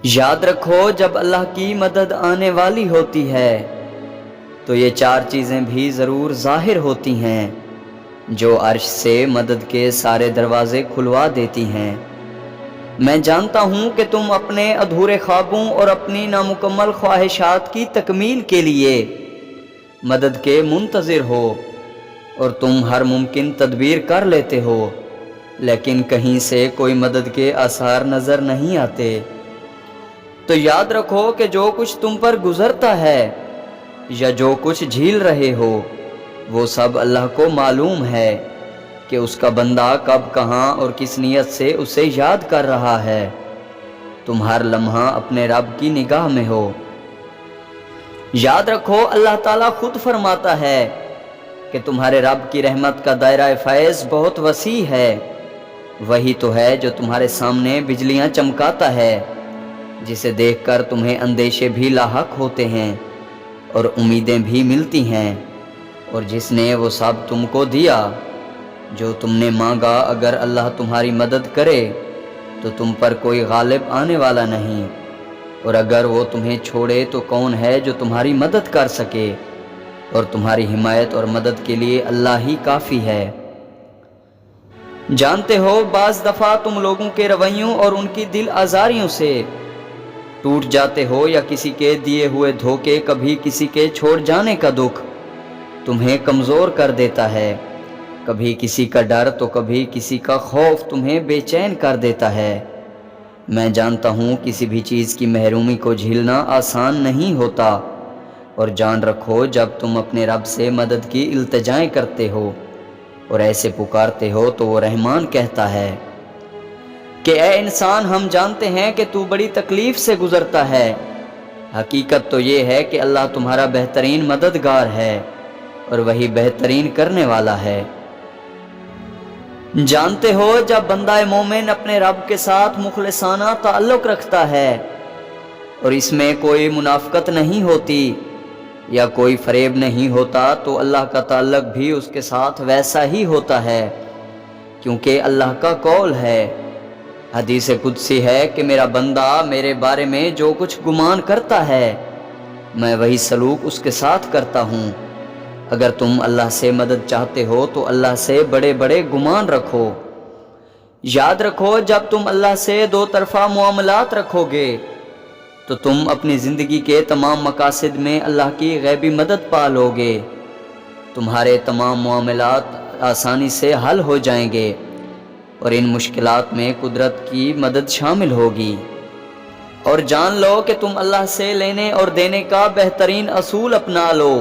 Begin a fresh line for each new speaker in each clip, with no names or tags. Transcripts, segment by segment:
یاد رکھو جب اللہ کی مدد آنے والی ہوتی ہے تو یہ چار چیزیں بھی ضرور ظاہر ہوتی ہیں جو عرش سے مدد کے سارے دروازے کھلوا دیتی ہیں۔ میں جانتا ہوں کہ تم اپنے ادھورے خوابوں اور اپنی نامکمل خواہشات کی تکمیل کے لیے مدد کے منتظر ہو، اور تم ہر ممکن تدبیر کر لیتے ہو، لیکن کہیں سے کوئی مدد کے آثار نظر نہیں آتے۔ تو یاد رکھو کہ جو کچھ تم پر گزرتا ہے یا جو کچھ جھیل رہے ہو وہ سب اللہ کو معلوم ہے کہ اس کا بندہ کب کہاں اور کس نیت سے اسے یاد کر رہا ہے۔ تم ہر لمحہ اپنے رب کی نگاہ میں ہو۔ یاد رکھو اللہ تعالیٰ خود فرماتا ہے کہ تمہارے رب کی رحمت کا دائرہ فیض بہت وسیع ہے۔ وہی تو ہے جو تمہارے سامنے بجلیاں چمکاتا ہے، جسے دیکھ کر تمہیں اندیشے بھی لاحق ہوتے ہیں اور امیدیں بھی ملتی ہیں، اور جس نے وہ سب تم کو دیا جو تم نے مانگا۔ اگر اللہ تمہاری مدد کرے تو تم پر کوئی غالب آنے والا نہیں، اور اگر وہ تمہیں چھوڑے تو کون ہے جو تمہاری مدد کر سکے؟ اور تمہاری حمایت اور مدد کے لیے اللہ ہی کافی ہے۔ جانتے ہو بعض دفعہ تم لوگوں کے رویوں اور ان کی دل آزاریوں سے ٹوٹ جاتے ہو، یا کسی کے دیے ہوئے دھوکے، کبھی کسی کے چھوڑ جانے کا دکھ تمہیں کمزور کر دیتا ہے، کبھی کسی کا ڈر تو کبھی کسی کا خوف تمہیں بے چین کر دیتا ہے۔ میں جانتا ہوں کسی بھی چیز کی محرومی کو جھیلنا آسان نہیں ہوتا، اور جان رکھو جب تم اپنے رب سے مدد کی التجائیں کرتے ہو اور ایسے پکارتے ہو تو وہ رحمان کہتا ہے کہ اے انسان، ہم جانتے ہیں کہ تو بڑی تکلیف سے گزرتا ہے۔ حقیقت تو یہ ہے کہ اللہ تمہارا بہترین مددگار ہے اور وہی بہترین کرنے والا ہے۔ جانتے ہو جب بندہ مومن اپنے رب کے ساتھ مخلصانہ تعلق رکھتا ہے اور اس میں کوئی منافقت نہیں ہوتی یا کوئی فریب نہیں ہوتا، تو اللہ کا تعلق بھی اس کے ساتھ ویسا ہی ہوتا ہے، کیونکہ اللہ کا قول ہے، حدیث قدسی ہے کہ میرا بندہ میرے بارے میں جو کچھ گمان کرتا ہے میں وہی سلوک اس کے ساتھ کرتا ہوں۔ اگر تم اللہ سے مدد چاہتے ہو تو اللہ سے بڑے بڑے گمان رکھو۔ یاد رکھو جب تم اللہ سے دو طرفہ معاملات رکھو گے تو تم اپنی زندگی کے تمام مقاصد میں اللہ کی غیبی مدد پا لو گے۔ تمہارے تمام معاملات آسانی سے حل ہو جائیں گے اور ان مشکلات میں قدرت کی مدد شامل ہوگی۔ اور جان لو کہ تم اللہ سے لینے اور دینے کا بہترین اصول اپنا لو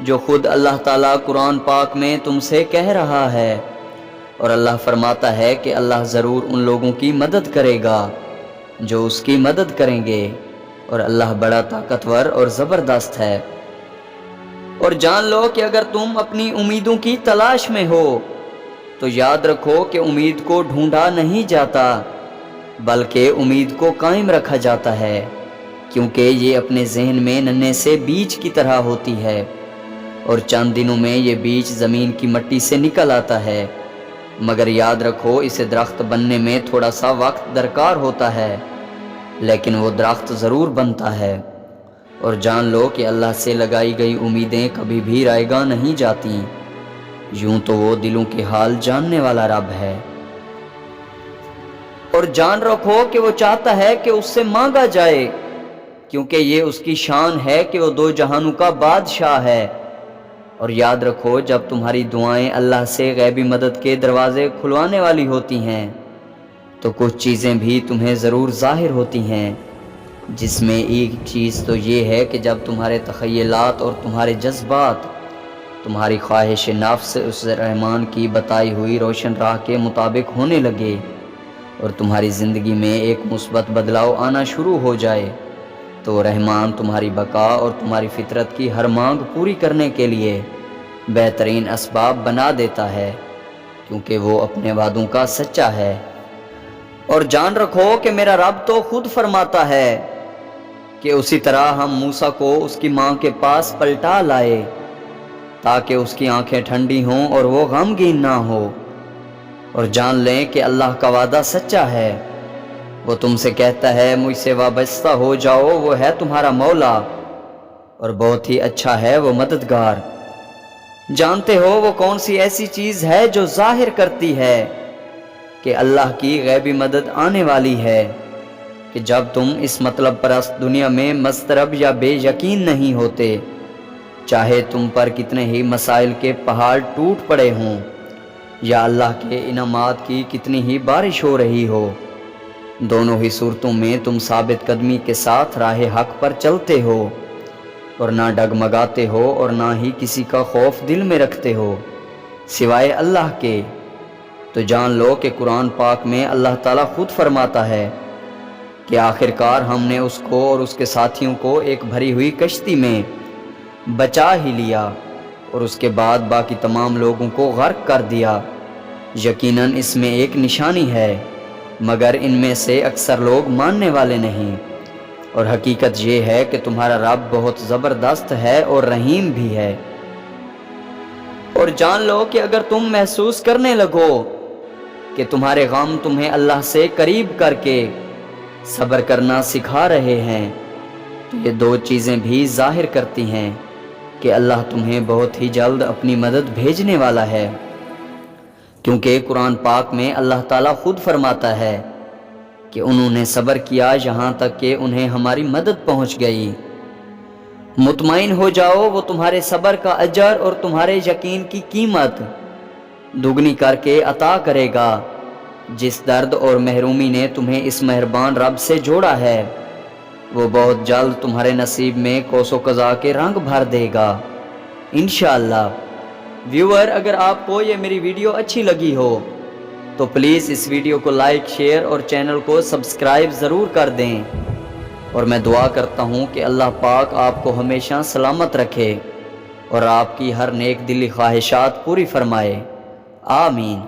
جو خود اللہ تعالیٰ قرآن پاک میں تم سے کہہ رہا ہے، اور اللہ فرماتا ہے کہ اللہ ضرور ان لوگوں کی مدد کرے گا جو اس کی مدد کریں گے، اور اللہ بڑا طاقتور اور زبردست ہے۔ اور جان لو کہ اگر تم اپنی امیدوں کی تلاش میں ہو تو یاد رکھو کہ امید کو ڈھونڈا نہیں جاتا بلکہ امید کو قائم رکھا جاتا ہے، کیونکہ یہ اپنے ذہن میں ننھے سے بیج کی طرح ہوتی ہے، اور چند دنوں میں یہ بیج زمین کی مٹی سے نکل آتا ہے۔ مگر یاد رکھو اسے درخت بننے میں تھوڑا سا وقت درکار ہوتا ہے، لیکن وہ درخت ضرور بنتا ہے۔ اور جان لو کہ اللہ سے لگائی گئی امیدیں کبھی بھی رائے گاں نہیں جاتی، یوں تو وہ دلوں کے حال جاننے والا رب ہے۔ اور جان رکھو کہ وہ چاہتا ہے کہ اس سے مانگا جائے، کیونکہ یہ اس کی شان ہے کہ وہ دو جہانوں کا بادشاہ ہے۔ اور یاد رکھو جب تمہاری دعائیں اللہ سے غیبی مدد کے دروازے کھلوانے والی ہوتی ہیں تو کچھ چیزیں بھی تمہیں ضرور ظاہر ہوتی ہیں، جس میں ایک چیز تو یہ ہے کہ جب تمہارے تخیلات اور تمہارے جذبات تمہاری خواہش نفس اس رحمان کی بتائی ہوئی روشن راہ کے مطابق ہونے لگے اور تمہاری زندگی میں ایک مثبت بدلاؤ آنا شروع ہو جائے، تو رحمان تمہاری بقا اور تمہاری فطرت کی ہر مانگ پوری کرنے کے لیے بہترین اسباب بنا دیتا ہے، کیونکہ وہ اپنے وعدوں کا سچا ہے۔ اور جان رکھو کہ میرا رب تو خود فرماتا ہے کہ اسی طرح ہم موسیٰ کو اس کی ماں کے پاس پلٹا لائے تاکہ اس کی آنکھیں ٹھنڈی ہوں اور وہ غمگین نہ ہو۔ اور جان لیں کہ اللہ کا وعدہ سچا ہے، وہ تم سے کہتا ہے مجھ سے وابستہ ہو جاؤ، وہ ہے تمہارا مولا اور بہت ہی اچھا ہے وہ مددگار۔ جانتے ہو وہ کون سی ایسی چیز ہے جو ظاہر کرتی ہے کہ اللہ کی غیبی مدد آنے والی ہے، کہ جب تم اس مطلب پرست دنیا میں مضطرب یا بے یقین نہیں ہوتے، چاہے تم پر کتنے ہی مسائل کے پہاڑ ٹوٹ پڑے ہوں یا اللہ کے انعامات کی کتنی ہی بارش ہو رہی ہو، دونوں ہی صورتوں میں تم ثابت قدمی کے ساتھ راہ حق پر چلتے ہو اور نہ ڈگمگاتے ہو اور نہ ہی کسی کا خوف دل میں رکھتے ہو سوائے اللہ کے۔ تو جان لو کہ قرآن پاک میں اللہ تعالیٰ خود فرماتا ہے کہ آخر کار ہم نے اس کو اور اس کے ساتھیوں کو ایک بھری ہوئی کشتی میں بچا ہی لیا اور اس کے بعد باقی تمام لوگوں کو غرق کر دیا۔ یقیناً اس میں ایک نشانی ہے، مگر ان میں سے اکثر لوگ ماننے والے نہیں، اور حقیقت یہ ہے کہ تمہارا رب بہت زبردست ہے اور رحیم بھی ہے۔ اور جان لو کہ اگر تم محسوس کرنے لگو کہ تمہارے غم تمہیں اللہ سے قریب کر کے صبر کرنا سکھا رہے ہیں، تو یہ دو چیزیں بھی ظاہر کرتی ہیں کہ اللہ تمہیں بہت ہی جلد اپنی مدد بھیجنے والا ہے، کیونکہ قرآن پاک میں اللہ تعالیٰ خود فرماتا ہے کہ انہوں نے صبر کیا یہاں تک کہ انہیں ہماری مدد پہنچ گئی۔ مطمئن ہو جاؤ وہ تمہارے صبر کا اجر اور تمہارے یقین کی قیمت دگنی کر کے عطا کرے گا۔ جس درد اور محرومی نے تمہیں اس مہربان رب سے جوڑا ہے، وہ بہت جلد تمہارے نصیب میں کوس و قضا کے رنگ بھر دے گا انشاءاللہ۔ ویور، اگر آپ کو یہ میری ویڈیو اچھی لگی ہو تو پلیز اس ویڈیو کو لائک، شیئر اور چینل کو سبسکرائب ضرور کر دیں، اور میں دعا کرتا ہوں کہ اللہ پاک آپ کو ہمیشہ سلامت رکھے اور آپ کی ہر نیک دلی خواہشات پوری فرمائے، آمین۔